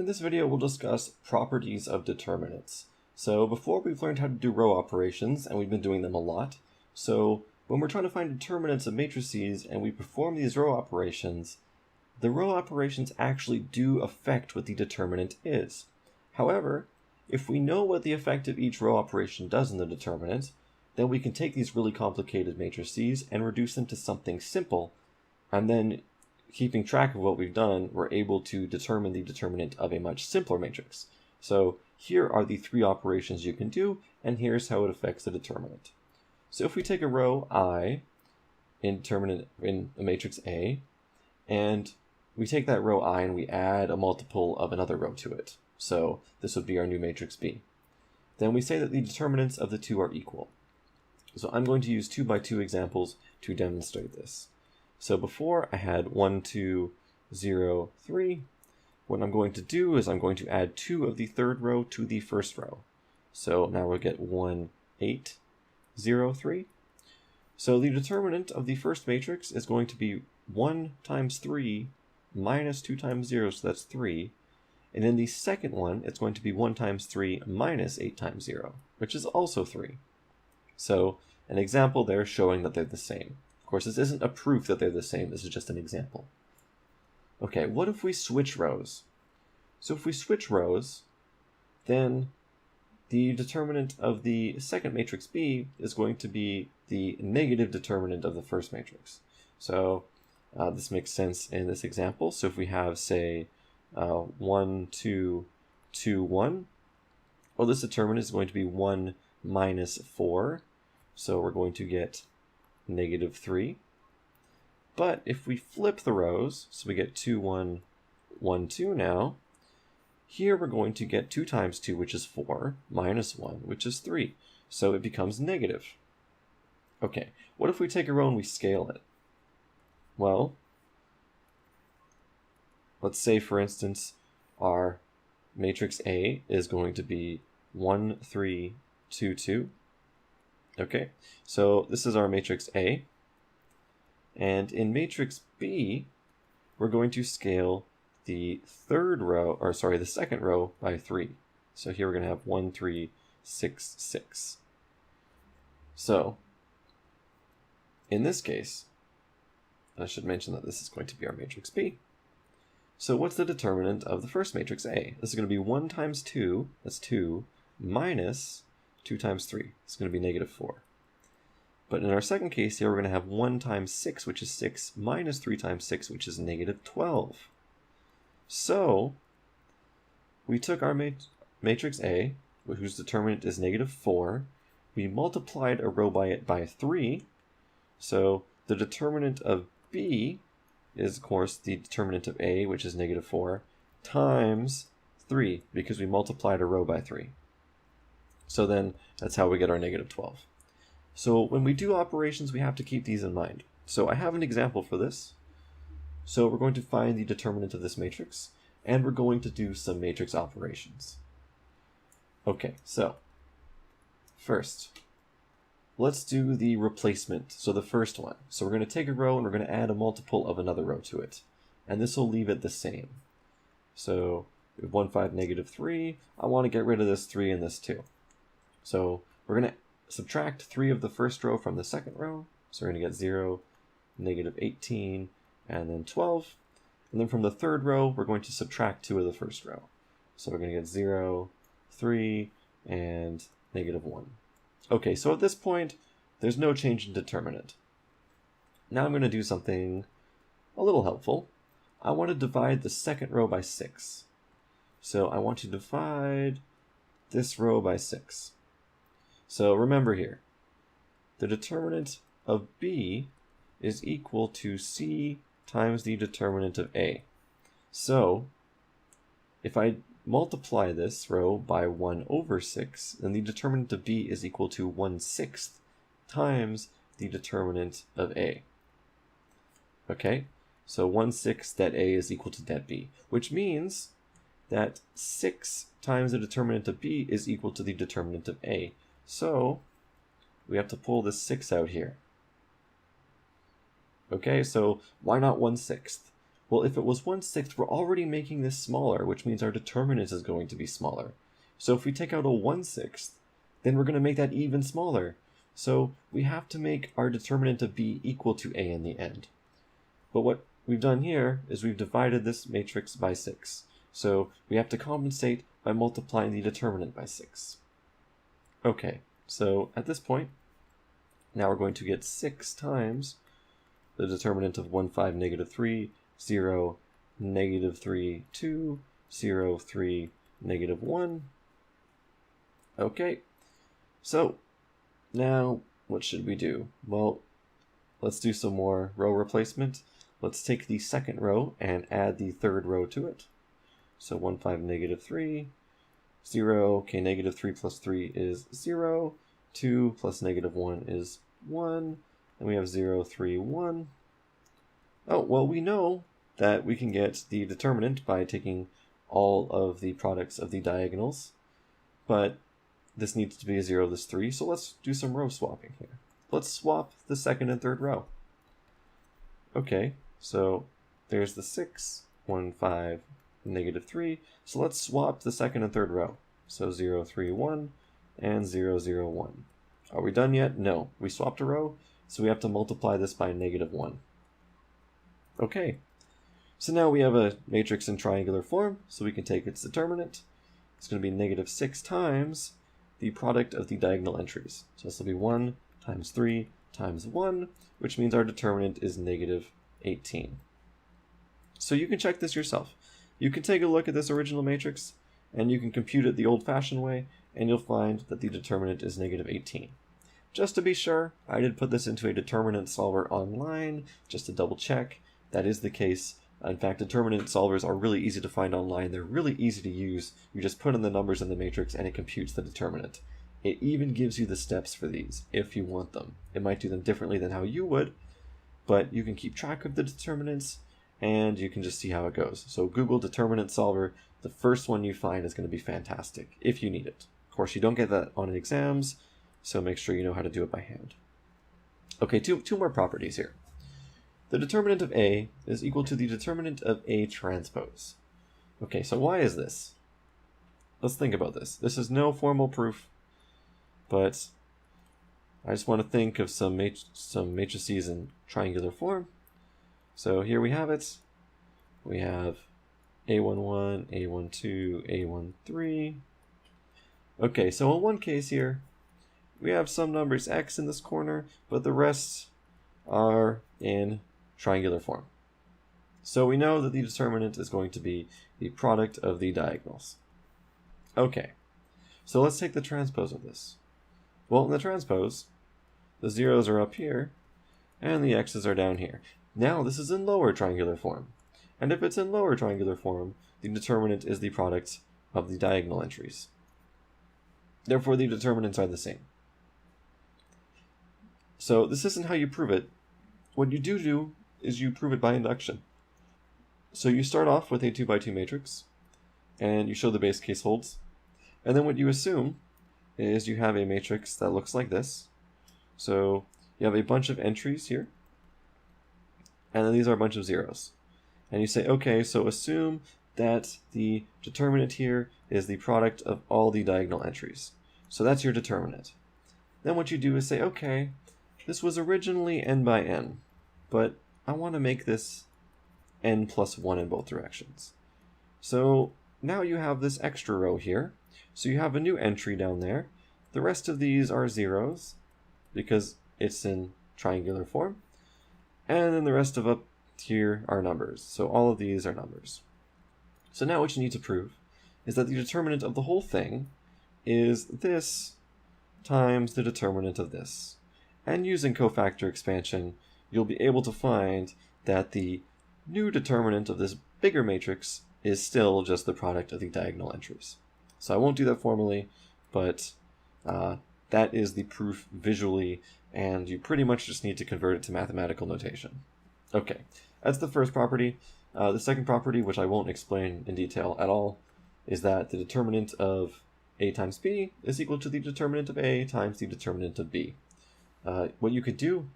In this video, we'll discuss properties of determinants. So before, we've learned how to do row operations, and we've been doing them a lot. So when we're trying to find determinants of matrices and we perform these row operations, the row operations actually do affect what the determinant is. However, if we know what the effect of each row operation does in the determinant, then we can take these really complicated matrices and reduce them to something simple, and then keeping track of what we've done, we're able to determine the determinant of a much simpler matrix. So here are the three operations you can do, and here's how it affects the determinant. So if we take a row I in a matrix A, and we take that row I and we add a multiple of another row to it. So this would be our new matrix B. Then we say that the determinants of the two are equal. So I'm going to use 2 by 2 examples to demonstrate this. So before I had 1, 2, 0, 3. What I'm going to do is I'm going to add 2 of the third row to the first row. So now we'll get 1, 8, 0, 3. So the determinant of the first matrix is going to be 1 times 3 minus 2 times 0, so that's 3. And in the second one, it's going to be 1 times 3 minus 8 times 0, which is also 3. So an example there showing that they're the same. Of course, this isn't a proof that they're the same, this is just an example. Okay, what if we switch rows? So if we switch rows, then the determinant of the second matrix B is going to be the negative determinant of the first matrix. So this makes sense in this example. So if we have, say, 1, 2, 2, 1, well, this determinant is going to be 1 minus 4. So we're going to get negative 3. But if we flip the rows, so we get 2, 1, 1, 2 now, here we're going to get 2 times 2, which is 4, minus 1, which is 3. So it becomes negative. Okay, what if we take a row and we scale it? Well, let's say, for instance, our matrix A is going to be 1, 3, 2, 2. Okay, so this is our matrix A. And in matrix B, we're going to scale the the second row by 3. So here we're going to have 1, 3, 6, 6. So in this case, I should mention that this is going to be our matrix B. So what's the determinant of the first matrix A? This is going to be 1 times 2, that's 2, minus 2 times 3. It's going to be negative 4. But in our second case here, we're going to have 1 times 6, which is 6, minus 3 times 6, which is negative 12. So we took our matrix A, whose determinant is negative 4. We multiplied a row by it by 3. So the determinant of B is, of course, the determinant of A, which is negative 4, times 3, because we multiplied a row by 3. So then that's how we get our negative 12. So when we do operations, we have to keep these in mind. So I have an example for this. So we're going to find the determinant of this matrix, and we're going to do some matrix operations. Okay, so first, let's do the replacement, so the first one. So we're going to take a row and we're going to add a multiple of another row to it, and this will leave it the same. So we have 1, 5, negative 3. I want to get rid of this 3 and this 2. So we're going to subtract 3 of the first row from the second row. So we're going to get 0, negative 18, and then 12. And then from the third row, we're going to subtract 2 of the first row. So we're going to get 0, 3, and negative 1. Okay, so at this point, there's no change in determinant. Now I'm going to do something a little helpful. I want to divide the second row by 6. So I want to divide this row by 6. So remember here, the determinant of B is equal to C times the determinant of A. So if I multiply this row by 1 over 6, then the determinant of B is equal to 1/6 times the determinant of A. Okay, so 1/6 that A is equal to that B, which means that 6 times the determinant of B is equal to the determinant of A. So we have to pull this 6 out here. Okay, so why not 1/6? Well, if it was 1/6, we're already making this smaller, which means our determinant is going to be smaller. So if we take out a 1/6, then we're going to make that even smaller. So we have to make our determinant of b equal to a in the end. But what we've done here is we've divided this matrix by 6. So we have to compensate by multiplying the determinant by 6. Okay, so at this point, now we're going to get 6 times the determinant of 1, 5, negative 3, 0, negative 3, 2, 0, 3, negative 1. Okay, so now what should we do? Well, let's do some more row replacement. Let's take the second row and add the third row to it. So 1, 5, negative 3, 0. Okay, negative 3 plus 3 is 0. 2 plus negative 1 is 1. And we have 0, 3, 1. Oh, well, we know that we can get the determinant by taking all of the products of the diagonals, but this needs to be a 0, this 3, so let's do some row swapping here. Let's swap the second and third row. Okay, so there's the 6, 1, 5, negative 3, so let's swap the second and third row. So 0, 3, 1, and 0, 0, 1. Are we done yet? No, we swapped a row, so we have to multiply this by negative 1. Okay, so now we have a matrix in triangular form, so we can take its determinant. It's going to be negative 6 times the product of the diagonal entries. So this will be 1 times 3 times 1, which means our determinant is negative 18. So you can check this yourself. You can take a look at this original matrix, and you can compute it the old-fashioned way, and you'll find that the determinant is negative 18. Just to be sure, I did put this into a determinant solver online, just to double check. That is the case. In fact, determinant solvers are really easy to find online. They're really easy to use. You just put in the numbers in the matrix and it computes the determinant. It even gives you the steps for these if you want them. It might do them differently than how you would, but you can keep track of the determinants and you can just see how it goes. So Google determinant solver. The first one you find is going to be fantastic if you need it. Of course, you don't get that on exams, so make sure you know how to do it by hand. Okay, two more properties here. The determinant of A is equal to the determinant of A transpose. Okay, so why is this? Let's think about this. This is no formal proof, but I just want to think of some matrices in triangular form. So here we have it. We have A11, A12, A13. Okay, so in one case here, we have some numbers x in this corner, but the rest are in triangular form. So we know that the determinant is going to be the product of the diagonals. Okay, so let's take the transpose of this. Well, in the transpose, the zeros are up here, and the x's are down here. Now this is in lower triangular form. And if it's in lower triangular form, the determinant is the product of the diagonal entries. Therefore, the determinants are the same. So this isn't how you prove it. What you do is you prove it by induction. So you start off with a 2 by 2 matrix, and you show the base case holds. And then what you assume is you have a matrix that looks like this. So you have a bunch of entries here, and then these are a bunch of zeros. And you say, okay, so assume that the determinant here is the product of all the diagonal entries. So that's your determinant. Then what you do is say, okay, this was originally n by n, but I want to make this n plus 1 in both directions. So now you have this extra row here. So you have a new entry down there. The rest of these are zeros because it's in triangular form. And then the rest of up here are numbers. So all of these are numbers. So now what you need to prove is that the determinant of the whole thing is this times the determinant of this. And using cofactor expansion, you'll be able to find that the new determinant of this bigger matrix is still just the product of the diagonal entries. So I won't do that formally, but that is the proof visually, and you pretty much just need to convert it to mathematical notation. Okay, that's the first property. The second property, which I won't explain in detail at all, is that the determinant of A times B is equal to the determinant of A times the determinant of B. What you could do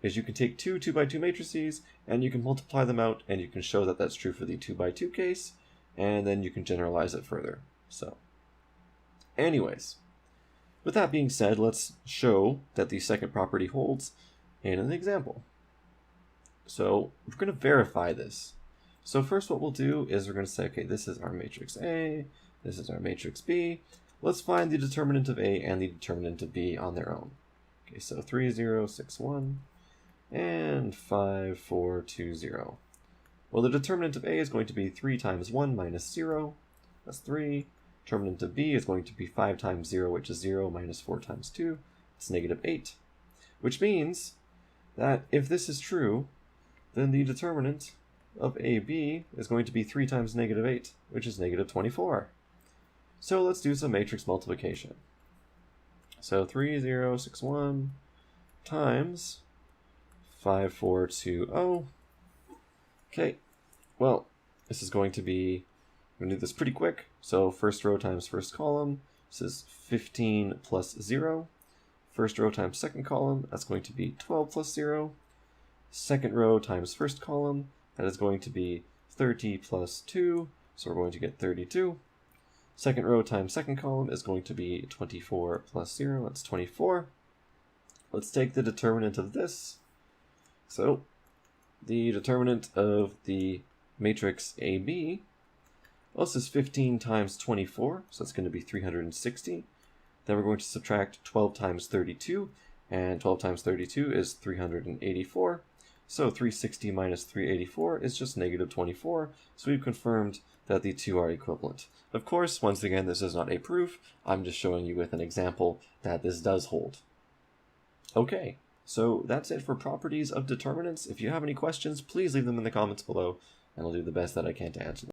is you can take two 2x2 matrices and you can multiply them out and you can show that that's true for the 2x2 case, and then you can generalize it further. So anyways, with that being said, let's show that the second property holds in an example. So we're going to verify this. So first what we'll do is we're going to say, okay, this is our matrix A, this is our matrix B. Let's find the determinant of A and the determinant of B on their own. Okay, so 3, 0, 6, 1, and 5, 4, 2, 0. Well, the determinant of A is going to be 3 times 1 minus 0. That's 3. Determinant of B is going to be 5 times 0, which is 0, minus 4 times 2. It's negative 8. Which means that if this is true, then the determinant of AB is going to be 3 times negative 8, which is negative 24. So let's do some matrix multiplication. So 3, 0, 6, 1 times 5, 4, 2, 0. Okay, well, this is going to be, I'm going to do this pretty quick. So first row times first column, this is 15 plus 0. First row times second column, that's going to be 12 plus 0. Second row times first column, that is going to be 30 plus 2, so we're going to get 32. Second row times second column is going to be 24 plus 0, that's 24. Let's take the determinant of this. So the determinant of the matrix AB, well, this is 15 times 24, so that's going to be 360. Then we're going to subtract 12 times 32, and 12 times 32 is 384. So 360 minus 384 is just negative 24, so we've confirmed that the two are equivalent. Of course, once again, this is not a proof. I'm just showing you with an example that this does hold. Okay, so that's it for properties of determinants. If you have any questions, please leave them in the comments below, and I'll do the best that I can to answer them.